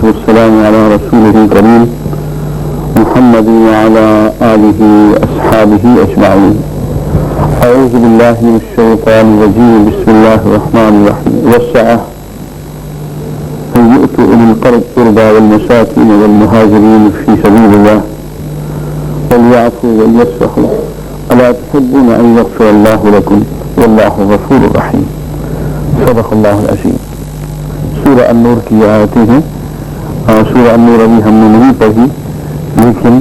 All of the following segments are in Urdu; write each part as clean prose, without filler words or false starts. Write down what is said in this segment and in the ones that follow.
والسلام على رسوله الكريم محمد وعلى آله وأصحابه أجمعين. أعوذ بالله من الشيطان الرجيم. بسم الله الرحمن الرحيم. والسعة أن يؤتوا أولي القربى والمساكين والمهاجرين في سبيل الله وليعفوا وليصفحوا ألا تحبون أن يغفر الله لكم والله غفور رحيم. صدق الله العظيم. سورہ النور کی آیتیں ہیں. سورہ النور ابھی ہم نے نہیں پڑھی، لیکن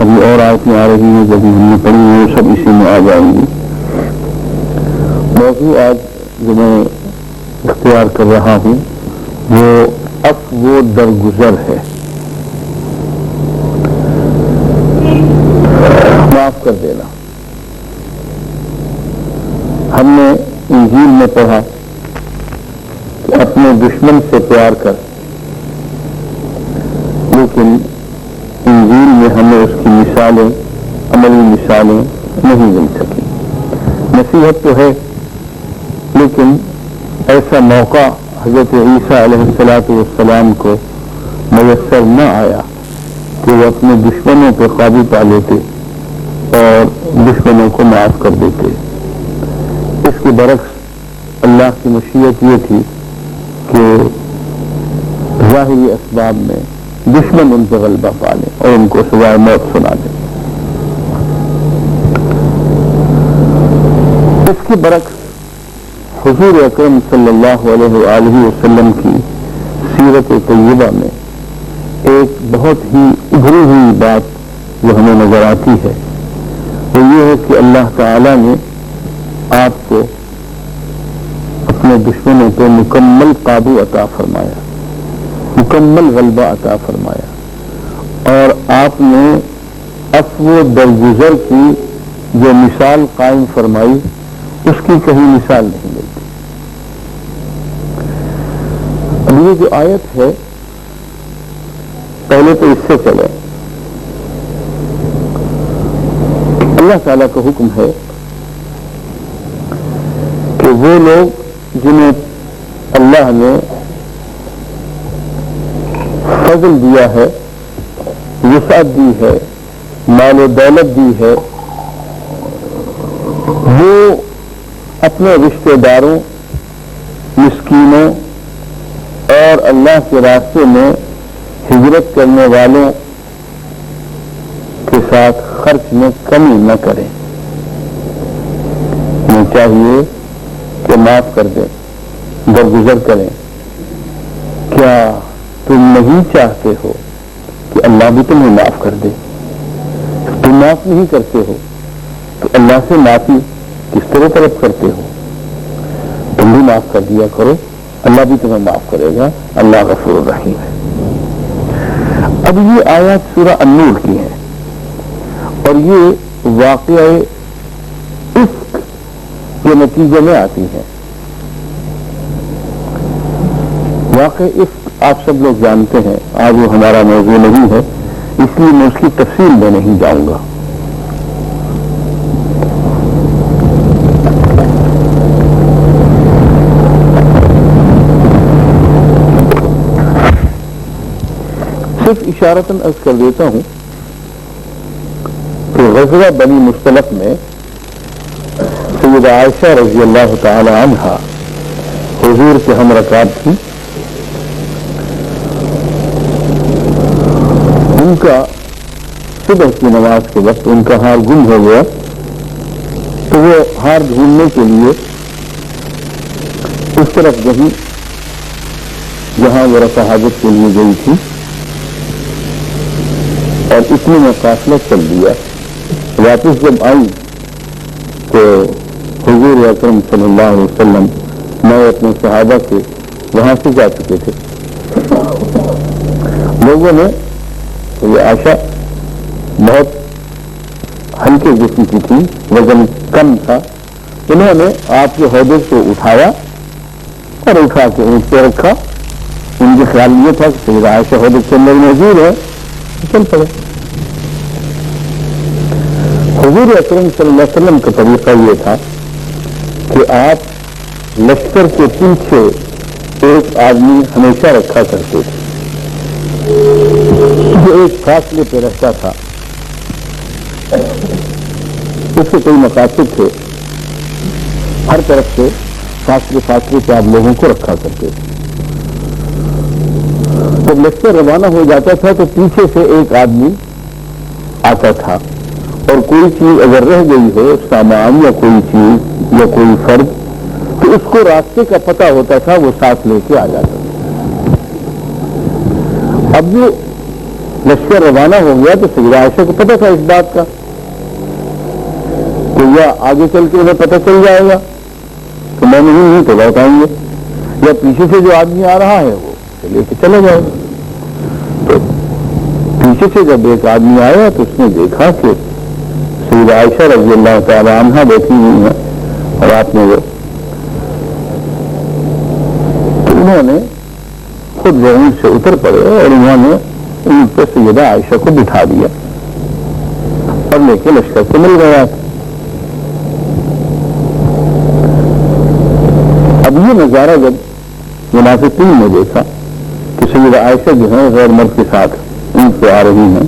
ابھی اور آیتیں آ رہی ہیں، جب ہم نے پڑھی ہیں وہ سب اسی میں آ جائیں گی. موضوع آج جو میں اختیار کر رہا ہوں وہ عفو و درگزر ہے. معاف کر دینا. ہم نے انجیل میں پڑھا کہ اپنے دشمن سے پیار کر، لیکن انجیل میں ہمیں اس کی مثالیں، عملی مثالیں نہیں مل سکی. نصیحت تو ہے، لیکن ایسا موقع حضرت عیسیٰ علیہ السلام کو میسر نہ آیا کہ وہ اپنے دشمنوں پہ قابو پا لیتے اور دشمنوں کو معاف کر دیتے. اس کے برعکس اللہ کی مشیت یہ تھی کہ ظاہری اسباب میں دشمن ان پہ غلبہ پا لیں اور ان کو سزائے موت سنا دیں. اس کے برعکس حضور اکرم صلی اللہ علیہ وآلہ وسلم کی سیرت طیبہ میں ایک بہت ہی ابھری ہوئی بات جو ہمیں نظر آتی ہے وہ یہ ہے کہ اللہ تعالی نے آپ کو اپنے دشمنوں پہ مکمل قابو عطا فرمایا، مکمل غلبہ عطا فرمایا، اور آپ نے عفو و درگزر کی جو مثال قائم فرمائی اس کی کہیں مثال نہیں ملتی. اب یہ جو آیت ہے پہلے تو اس سے چلے. اللہ تعالیٰ کا حکم ہے کہ وہ لوگ جنہیں اللہ نے فضل دیا ہے، وسعت دی ہے، مال و دولت دی ہے، وہ اپنے رشتہ داروں، مسکینوں اور اللہ کے راستے میں ہجرت کرنے والوں کے ساتھ خرچ میں کمی نہ کریں. انہیں چاہیے کہ معاف کر دیں، درگزر کریں. کیا تم نہیں چاہتے ہو کہ اللہ بھی تمہیں معاف کر دے؟ تم معاف نہیں کرتے ہو تو اللہ سے معافی کس طرح طلب کرتے ہو؟ تم بھی معاف کر دیا کرو، اللہ بھی تمہیں معاف کرے گا. اللہ غفور رحیم ہے. اب یہ آیات سورہ النور کی ہے اور یہ واقعہ عفق کے نتیجے میں آتی ہے. واقع عفق آپ سب لوگ جانتے ہیں، آج وہ ہمارا موضوع نہیں ہے، اس لیے میں اس کی تفصیل میں نہیں جاؤں گا. صرف اشارتاً عرض کر دیتا ہوں کہ غزوہ بنی مصطلق میں سیدہ عائشہ رضی اللہ تعالی عنہا حضور کے ہم رکاب تھی. ان کا صبح کی نماز کے وقت ان کا ہار گم ہو گیا تو وہ ہار ڈھونڈنے کے لیے اس طرف گئی جہاں وہ رفع حاجت کے لیے گئی تھی، اور اتنے میں قافلہ چل دیا. واپس جب آئی تو حضور اکرم صلی اللہ علیہ وسلم میں اپنے صحابہ کے وہاں سے جا چکے تھے. لوگوں نے یہ عائشہ بہت ہلکے جسم کی تھی، وزن کم تھا، انہوں نے آپ کے عہدے کو اٹھایا اور اٹھا کے اونٹ پہ رکھا. ان کے خیال یہ تھا کہ سیدہ عائشہ عہدے کے اندر موجود ہے، چل پڑے. حضور اکرم صلی اللہ علیہ وسلم کا طریقہ یہ تھا کہ آپ لشکر کے پیچھے ایک آدمی ہمیشہ رکھا کرتے تھے ایک فاصلے پہ رہتا تھا، اس کے کوئی مقاصد تھے، ہر طرف سے فاصلے پہ آپ لوگوں کو رکھا کرتے تھے۔ جب لشکر روانہ ہو جاتا تھا تو پیچھے سے ایک آدمی آتا تھا، اور کوئی چیز اگر رہ گئی ہو، سامان یا کوئی چیز یا کوئی فرد، تو اس کو راستے کا پتہ ہوتا تھا، وہ ساتھ لے کے آ جاتا تھا۔ اب جو لشکر روانہ ہو گیا تو سیدہ عائشہ کو پتہ تھا اس بات کا کہ یا آگے چل کے انہیں پتہ چل جائے گا تو میں نہیں تو لوٹ آئیں گے، یا پیچھے سے جو آدمی آ رہا ہے وہ لے کے چلا جائے گا۔ تو پیچھے سے جب ایک آدمی آیا تو اس نے دیکھا کہ سیدہ عائشہ رضی اللہ تعالی عنہا بیٹھی ہوئی ہیں، اور آپ نے وہ تو انہوں نے خود وہ اونٹ سے اتر پڑے اور انہوں نے اونٹ پہ سیدہ عائشہ کو بٹھا دیا اور لے کے لشکر سے مل گیا۔ اب یہ نظارہ جب منافقین نے دیکھا کہ سیدہ عائشہ جو ہے غیر مرد کے ساتھ اونٹ پہ آ رہی ہیں،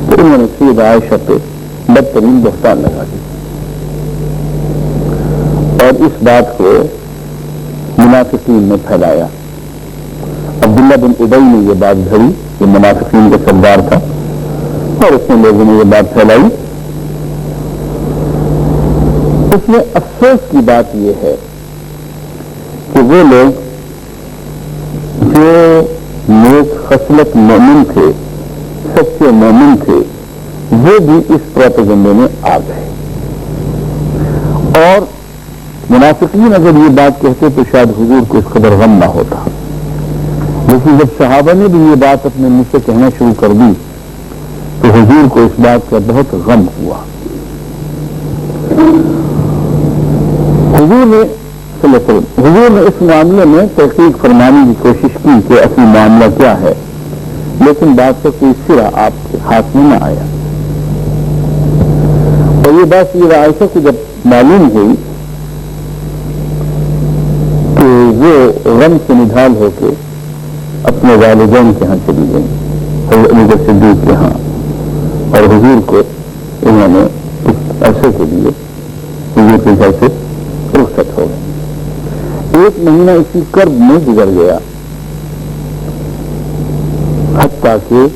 تو انہوں نے سیدہ عائشہ پہ بدترین بہتان لگا دی اور اس بات کو منافقین نے پھیلایا۔ عبداللہ بن ابی نے یہ بات دھری، یہ منافقین کا سردار تھا، اور اس نے لوگوں نے یہ بات پھیلائی۔ اس میں افسوس کی بات یہ ہے کہ وہ لوگ جو نیک خصلت مومن تھے، سچے مومن تھے، وہ بھی اس پروپیگنڈے میں آ گئے، اور منافقین اگر یہ بات کہتے تو شاید حضور کو اس قدر غم نہ ہوتا، لیکن جب صحابہ نے بھی یہ بات اپنے منہ سے کہنا شروع کر دی تو حضور کو اس بات کا بہت غم ہوا۔ حضور نے اس معاملے میں تحقیق فرمانے کی کوشش کی کہ اصل معاملہ کیا ہے، لیکن بات کا کوئی سرا آپ کے ہاتھ میں نہ آیا، اور یہ بات سیدہ عائشہ کو جب معلوم ہوئی تو وہ غم سے نڈھال ہو کے اپنے والدین کے ہاں چلی گئی، حضرت ابو بکر صدیق کے ہاں، اور حضور کو انہوں نے اس عرصے کے لیے حضور کے گھر سے رخصت ہو گئے۔ 1 مہینہ اسی کرب میں گزر گیا، حتیٰ کہ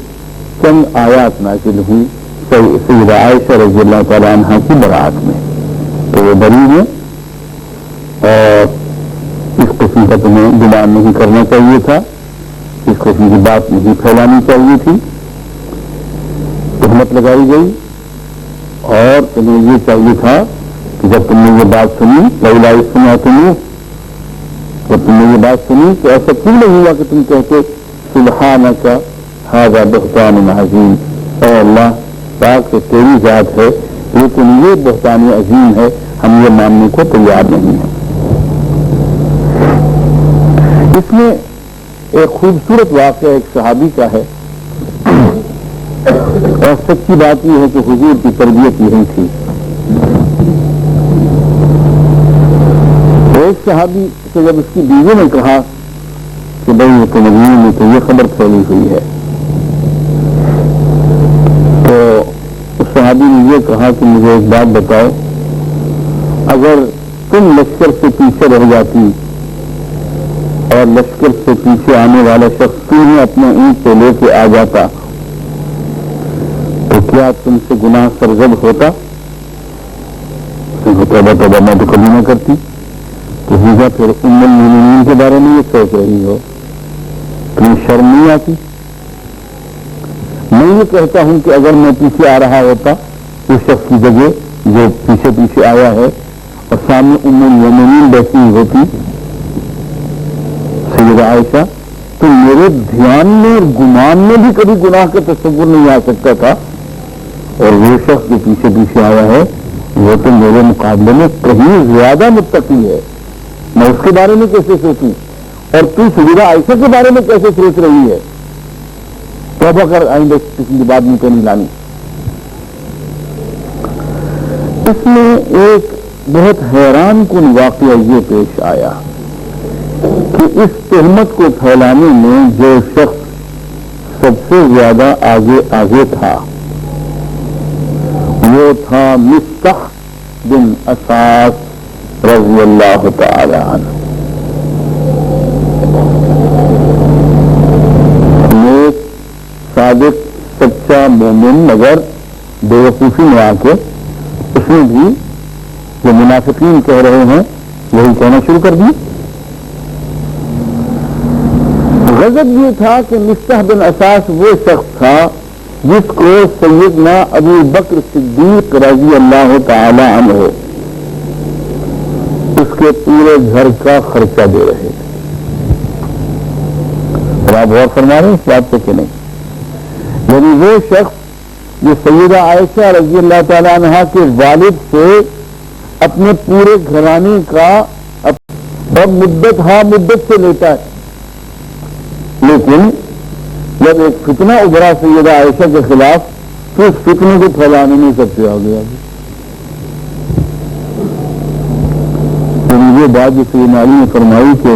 چند آیات نازل ہوئی سیدہ عائشہ رضی اللہ تعالی عنہا کی برات میں، تو وہ بری ہیں اور اس قسم کا تمہیں گمان نہیں کرنا چاہیے تھا، اس قسم کی بات نہیں پھیلانی چاہیے تھی، تہمت لگائی گئی، اور تمہیں یہ چاہیے تھا کہ جب تم نے یہ بات سنی لولا اذ سمعتموہ، جب تم نے یہ بات سنی تو ایسا کیوں نہیں ہوا کہ تم کہتے سبحانک ھذا بہتان عظیم، اے اللہ پاک کہ تیری ذات ہے لیکن یہ بہتان عظیم ہے، ہم یہ ماننے کو تیار نہیں ہیں۔ اس میں ایک خوبصورت واقعہ ایک صحابی کا ہے، اور سچی بات یہ ہے کہ حضور کی تربیت یہی تھی۔ ایک صحابی سے جب اس کی بیوی نے کہا کہ بھائی یہ تو مدینے میں تو یہ خبر پھیلی ہوئی ہے، تو اس صحابی نے یہ کہا کہ مجھے ایک بات بتاؤ، اگر تم لشکر سے پیچھے رہ جاتی اور لشکر سے پیچھے آنے والا شخص تمہیں اپنے اونٹ پہ لے کے آ جاتا تو کیا تم سے گناہ سرزد ہوتا؟ توبہ میں تو کبھی نہ کرتی، تو پھر ام المؤمنین کے بارے میں یہ سوچ رہی ہو، تمہیں شرم نہیں آتی؟ میں یہ کہتا ہوں کہ اگر میں پیچھے آ رہا ہوتا اس شخص کی جگہ جو پیچھے آیا ہے اور سامنے ام المؤمنین بیٹھی ہوتی سیدہ عائشہ، تو میرے دھیان میں اور گمان میں بھی کبھی گناہ کا تصور نہیں آ سکتا تھا، اور وہ شخص جو پیچھے آیا ہے وہ تو میرے مقابلے میں کہیں زیادہ متقی ہے، میں اس کے بارے میں کیسے سوچوں، اور تو سیدہ عائشہ کے بارے میں کیسے سوچ رہی ہے؟ توبہ کر، آئندہ کسی کی بات نہیں کرنی لانی۔ اس میں ایک بہت حیران کن واقعہ یہ پیش آیا کہ اس تہمت کو پھیلانے میں جو شخص سب سے زیادہ آگے تھا وہ تھا مصطح بن اساس رضی اللہ تعالی عنہ. نیک صادق سچا مومن مگر بیوقوفی میں آ کے اس نے بھی جو منافقین کہہ رہے ہیں وہی کہنا شروع کر دی. غضب یہ تھا کہ مصطح بن اساس وہ شخص تھا جس کو سیدنا ابو بکر صدیق رضی اللہ تعالی عنہ اس کے پورے گھر کا خرچہ دے رہے تھے. اور آپ غور فرما رہے ہیں اس بات سے کہ نہیں؟ یعنی وہ شخص جو سیدہ عائشہ رضی اللہ تعالی عنہ کے والد سے اپنے پورے گھرانے کا مدت سے لیتا ہے، لیکن جب ایک فتنہ ابھرا سیدہ عائشہ کے خلاف تو اس فتنے کو پھیلانے میں سب سے آگے یہ بات جو سیدنا علی نے فرمائی کہ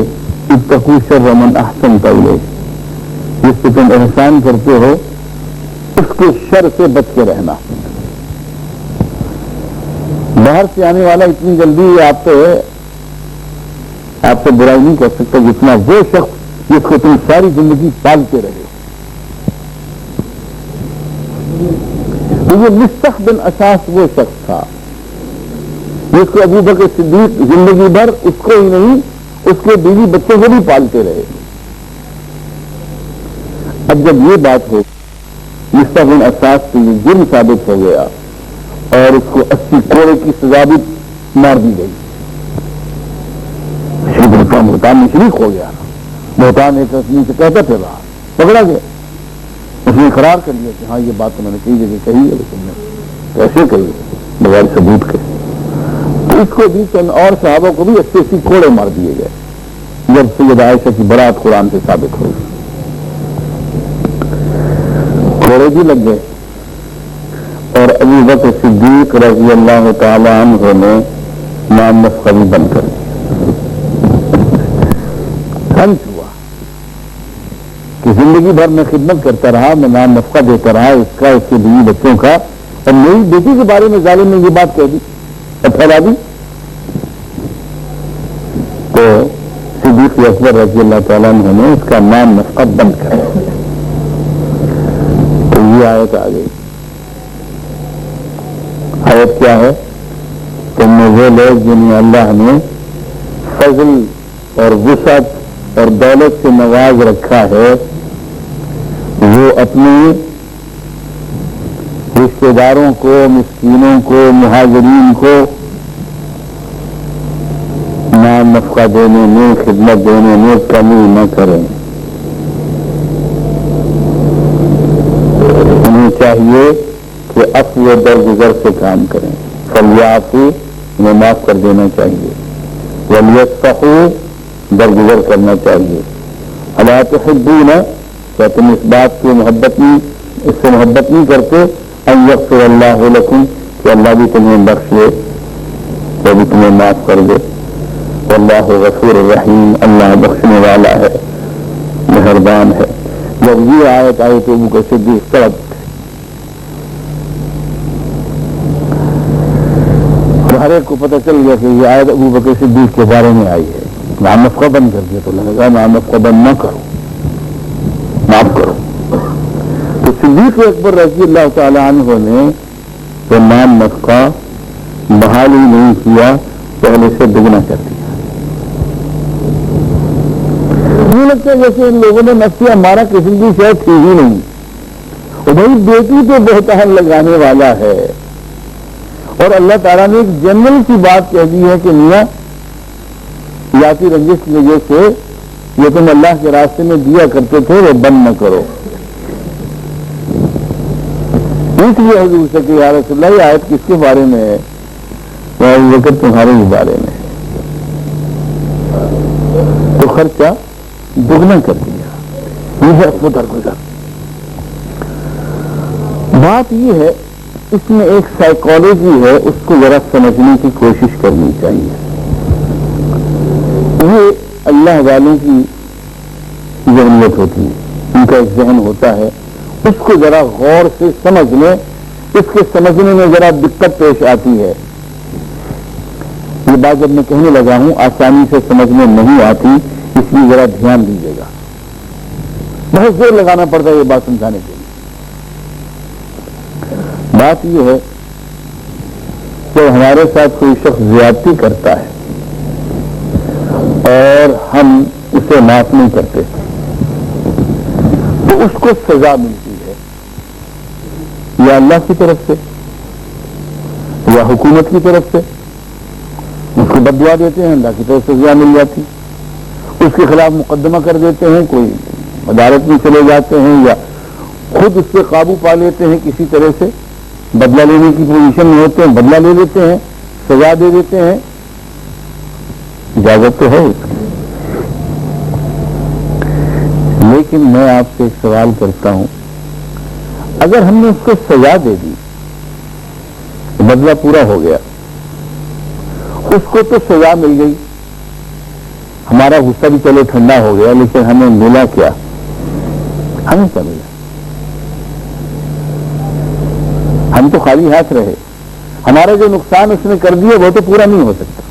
اتقوا شر من احسنت الیہ، جس سے تم احسان کرتے ہو اس کے شر سے بچ کے رہنا. باہر سے آنے والا اتنی جلدی آپ سے برائی نہیں کر سکتا جتنا وہ شخص جس کو تم ساری زندگی پالتے رہے. یہ مصطح بن اساس وہ شخص تھا جس کو ابو بکر صدیق زندگی بھر اس کو ہی نہیں اس کے بیوی بچوں کو بھی پالتے رہے. اب جب یہ بات ہو مصطح بن اساس سے یہ جرم ثابت ہو گیا اور اس کو 80 کوڑے کی سزا بھی مار دی گئی. بہتان میں شریک ہو گیا. بہتان ایک آدمی سے کہتا پھر رہا، پکڑا گیا. اس نے اقرار کر لیا کہ ہاں یہ بات تو میں نے کئی جگہ کہی ہے لیکن میں کیسے کہی بغیر ثبوت کے. اس کو بھی چند اور صحابہ کو بھی 80 کوڑے مار دیے گئے جب سیدہ عائشہ کی برات قرآن سے ثابت ہوئی. کوڑے بھی لگ گئے اور ابو بکر صدیق رضی اللہ تعالی عنہ نے نام نفقہ بھی بند کر دیا. ہنس ہوا کہ زندگی بھر میں خدمت کرتا رہا، میں نام نفقہ دیتا رہا اس کا، اس کے بیوی بچوں کا، اور میری بیٹی کے بارے میں ظالم نے یہ بات کہہ دی اور پھیلا دی. تو صدیق اکبر رضی اللہ تعالیٰ عنہ نے اس کا نام نفقہ بند کر دیا. تو یہ آیت آ گئی. آیت کیا ہے؟ تم میں وہ لوگ جنہیں اللہ نے فضل اور وسعت اور دولت سے نواز رکھا ہے وہ اپنے رشتے داروں کو، مسکینوں کو، مہاجرین کو نام نفقہ دینے میں، خدمت دینے میں کمی نہ کریں. انہیں چاہیے کہ عفو و درگزر سے کام کریں. فلیعفوا، انہیں معاف کر دینا چاہیے. ولیصفحوا، درگزر کرنا چاہیے. الا تحبون، کیا تم اس بات کی محبت نہیں کرتے ان یغفر اللہ لکم، کہ اللہ بھی تمہیں بخش دے، وہ بھی تمہیں معاف کر دے. واللہ غفور الرحیم، اللہ بخشنے والا ہے، مہربان ہے. جب یہ آیت آئی تو ابو بکر صدیق تڑپ اٹھے. ہر ایک کو پتہ چل گیا کہ یہ آیت ابو بکر صدیق کے بارے میں آئی ہے. نام نفقہ بند کر دیا تو لگا نام نفقہ بند نہ کرو، معاف کرو. تو صدیق اکبر رضی اللہ تعالی عنہ نے تو نام نفقہ بحال ہی نہیں کیا، پہلے سے دگنا کر دیا. یہ لگتا ہے جیسے ان لوگوں نے نفسیہ مارا قسم کی شاید تھی ہی نہیں. اور بھائی بیٹی تو بہتان لگانے والا ہے، اور اللہ تعالیٰ نے ایک جنرل سی بات کہہ دی ہے کہ میاں ذاتی رنجش کی وجہ سے یہ تم اللہ کے راستے میں دیا کرتے تھے وہ بند نہ کرو. اس لیے حضور سے کہ یا رسول اللہ یہ آیت کس کے بارے میں ہے؟ ابو بکر تمہارے ہی بارے میں. تو خرچہ دگنا کر دیا. یہ ہے عفو درگزر. بات یہ ہے اس میں ایک سائیکالوجی ہے، اس کو ذرا سمجھنے کی کوشش کرنی چاہیے. یہ اللہ والوں کی ضرورت ہوتی ہے. ان کا ایک ذہن ہوتا ہے، اس کو ذرا غور سے سمجھ لیں، اس کے سمجھنے میں ذرا دقت پیش آتی ہے۔ یہ بات جب میں کہنے لگا ہوں آسانی سے سمجھ میں نہیں آتی، اس لیے ذرا دھیان دیجیے گا، بہت زور لگانا پڑتا ہے یہ بات سمجھانے کے لیے۔ بات یہ ہے کہ ہمارے ساتھ کوئی شخص زیادتی کرتا ہے اور ہم اسے معاف نہیں کرتے تو اس کو سزا ملتی ہے، یا اللہ کی طرف سے یا حکومت کی طرف سے، اس کو بد دعا دیتے ہیں، اللہ کی طرف سے سزا مل جاتی، اس کے خلاف مقدمہ کر دیتے ہیں، کوئی عدالت میں چلے جاتے ہیں یا خود اس پہ قابو پا لیتے ہیں، کسی طرح سے بدلہ لینے کی پوزیشن میں ہوتے ہیں، بدلہ لے لیتے ہیں، سزا دے دیتے ہیں، اجازت تو ہے اس کی۔ لیکن میں آپ سے ایک سوال کرتا ہوں، اگر ہم نے اس کو سزا دے دی، بدلہ پورا ہو گیا، اس کو تو سزا مل گئی، ہمارا غصہ بھی چلو ٹھنڈا ہو گیا، لیکن ہمیں ملا کیا؟ ہمیں کیا ملا؟ ہم تو خالی ہاتھ رہے، ہمارا جو نقصان اس نے کر دیا وہ تو پورا نہیں ہو سکتا۔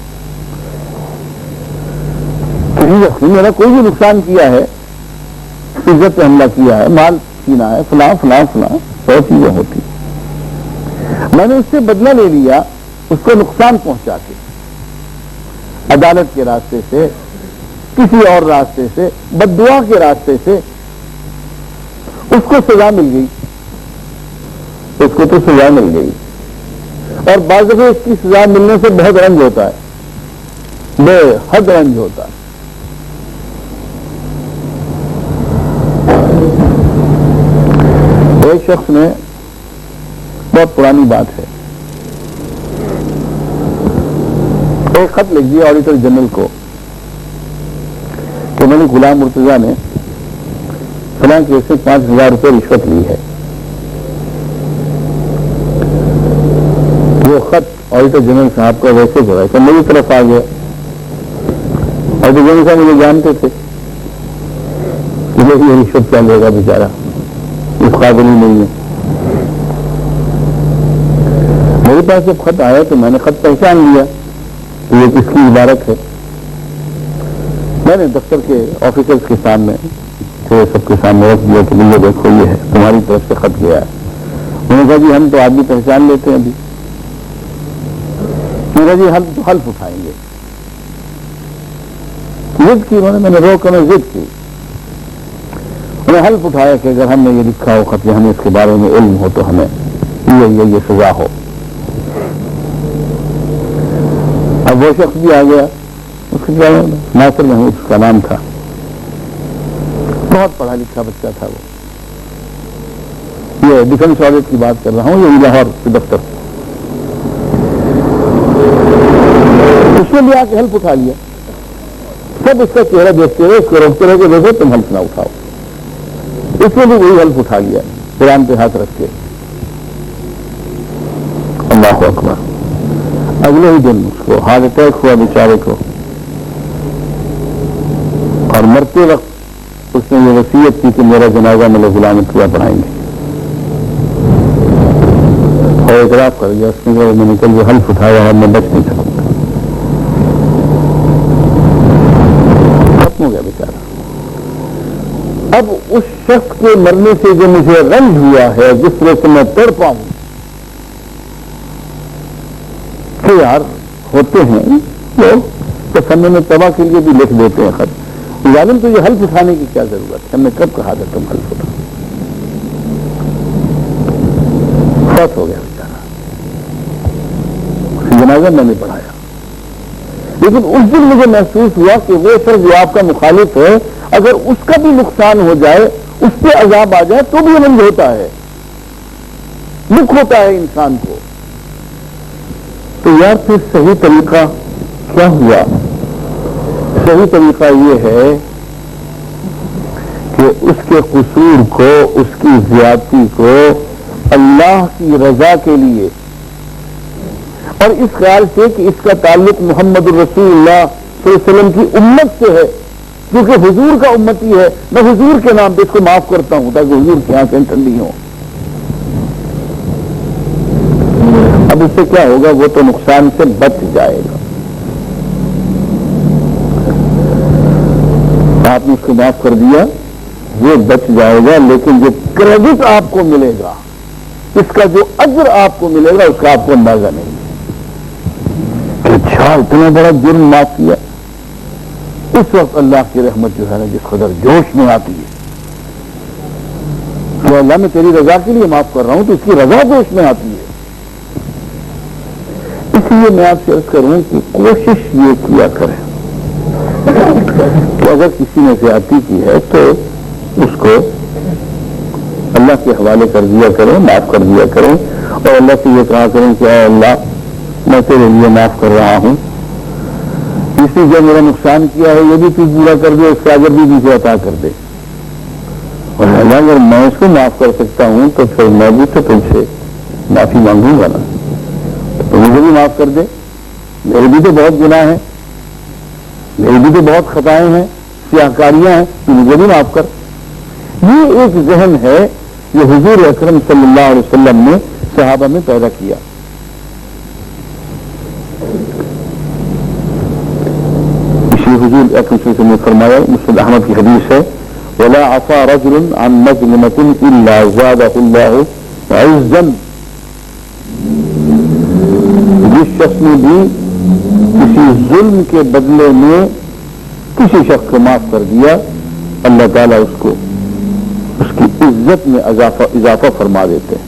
میرا کوئی بھی نقصان کیا ہے، عزت پہ حملہ کیا ہے، مال چھینا ہے، فلاں فلاں فلاں 100 چیزیں ہوتی، میں نے اس سے بدلہ لے لیا، اس کو نقصان پہنچا کے، عدالت کے راستے سے، کسی اور راستے سے، بد دعا کے راستے سے، اس کو سزا مل گئی، اس کو تو سزا مل گئی، اور بعض دفعہ اس کی سزا ملنے سے بہت رنج ہوتا ہے، بے حد رنج ہوتا ہے۔ ایک شخص نے، بہت پرانی بات ہے، ایک خط لکھ دیا آڈیٹر جنرل کو کہ میں نے غلام مرتضیٰ نے فلاں کیس سے 5,000 روپے رشوت لی ہے۔ وہ خط آڈیٹر جنرل صاحب کا ویسے جو ہے کہ میری طرف آ گیا، آڈیٹر جنرل صاحب مجھے جانتے تھے کہ یہ رشوت کیا لے گا بیچارہ، اس قابل ہی نہیں ہے۔ میرے پاس جب خط آیا تو میں نے خط پہچان لیا کہ یہ کس کی عبارت ہے۔ میں نے دفتر کے آفیسرز کے سامنے سب کے سامنے رکھ دیا کہ یہ دیکھو یہ ہے تمہاری طرف سے خط گیا ہے۔ انہوں نے کہا جی ہم تو آدمی پہچان لیتے ہیں ابھی، میرا جی ہم تو حلف اٹھائیں گے۔ ضد کی انہوں نے، میں نے روک کر ضد کی، انہیں حلف اٹھایا کہ اگر ہم نے یہ لکھا ہو خط، ہمیں اس کے بارے میں علم ہو تو ہمیں یہ سزا ہو۔ اب وہ شخص بھی آ گیا، اس کا ناصر محمود اس کا نام تھا، بہت پڑھا لکھا بچہ تھا وہ، یہ ڈیفینس آڈٹ کی بات کر رہا ہوں، یہ لاہور کے دفتر، اس نے بھی آ کے حلف اٹھا لیا۔ سب اس کا چہرہ دیکھتے رہے، اس کو روکتے رہے کہ دیکھو تم حلف نہ اٹھاؤ۔ اس نے بھی وہی حلف اٹھا لیا، قرآن پہ ہاتھ رکھ کے، اللہ اکبر۔ اگلے ہی دن اس کو ہارٹ اٹیک ہوا بیچارے کو، اور مرتے وقت اس نے یہ وصیت کی کہ میرا جنازہ ملے غلام مرتضیٰ پڑھائیں گے، اور اعتراف کر دیا اس نے کہ میں نے کل جو حلف اٹھایا ہے میں بچ نہیں سکوں گا۔ ختم ہو گیا بیچارہ۔ اب اس شخص کے مرنے سے جو مجھے رنج ہوا ہے، جس طرح سے میں تڑپا ہوں کہ یار ہوتے ہیں لوگ تو فن میں تباہ کے لیے بھی لکھ دیتے ہیں خط، ظالم تو یہ حلف اٹھانے کی کیا ضرورت ہے؟ ہم نے کب کہا تھا تم حلف اٹھاؤ؟ فوت ہو گیا بیچارہ، جنازہ میں نے پڑھایا، لیکن اس دن مجھے محسوس ہوا کہ وہ شخص جو آپ کا مخالف ہے، اگر اس کا بھی نقصان ہو جائے، اس پہ عذاب آ جائے تو بھی رنج ہوتا ہے، دکھ ہوتا ہے انسان کو۔ تو یار پھر صحیح طریقہ کیا ہوا؟ صحیح طریقہ یہ ہے کہ اس کے قصور کو، اس کی زیادتی کو اللہ کی رضا کے لیے، اور اس خیال سے کہ اس کا تعلق محمد الرسول اللہ صلی اللہ علیہ وسلم کی امت سے ہے، کیونکہ حضور کا امتی ہے، میں حضور کے نام پہ اس کو معاف کرتا ہوں تاکہ حضور کی آنکھیں ٹھنڈی ہوں۔ اب اس سے کیا ہوگا؟ وہ تو نقصان سے بچ جائے گا۔ آپ نے اس کو معاف کر دیا، وہ بچ جائے گا، لیکن جو کریڈٹ آپ کو ملے گا، اس کا جو اجر آپ کو ملے گا، اس کا آپ کو اندازہ نہیں ہے۔ اچھا اتنا بڑا جرم معاف کیا، اس وقت اللہ کی رحمت جو ہے نا جس قدر جوش میں آتی ہے کہ اللہ میں تیری رضا کے لیے معاف کر رہا ہوں، تو اس کی رضا جوش میں آتی ہے۔ اس لیے میں آپ سے عرض کروں کہ کوشش یہ کیا کریں کہ اگر کسی نے زیادتی کی ہے تو اس کو اللہ کے حوالے کر دیا کریں، معاف کر دیا کریں، اور اللہ سے یہ کہا کریں کہ اے اللہ میں تیرے لیے معاف کر رہا ہوں، اس نے جو میرا نقصان کیا ہے یہ بھی تو پورا کر دے، اس کا اجر بھی مجھے عطا کر دے، اور اللہ اگر میں اس کو معاف کر سکتا ہوں تو پھر میں بھی تو تم سے معافی مانگوں گا نا، تو مجھے بھی معاف کر دے، میرے بھی تو بہت گناہ ہیں، میری بھی تو بہت خطائیں ہیں، سیاہ کاریاں ہیں، تو مجھے بھی معاف کر۔ یہ ایک ذہن ہے جو حضور اکرم صلی اللہ علیہ وسلم نے صحابہ میں پیدا کیا۔ اسی حضور اکرم صلی اللہ علیہ وسلم نے فرمایا، مسند احمد کی حدیث ہے، وَلَا عَفَا رَجُلٌ عَنْ مَظْلِمَةٍ إِلَّا زَادَهُ اللَّهُ عِزًّا۔ جس شخص نے بھی کسی ظلم کے بدلے میں کسی شخص کو معاف کر دیا، اللہ تعالیٰ اس کو اس کی عزت میں اضافہ فرما دیتے ہیں۔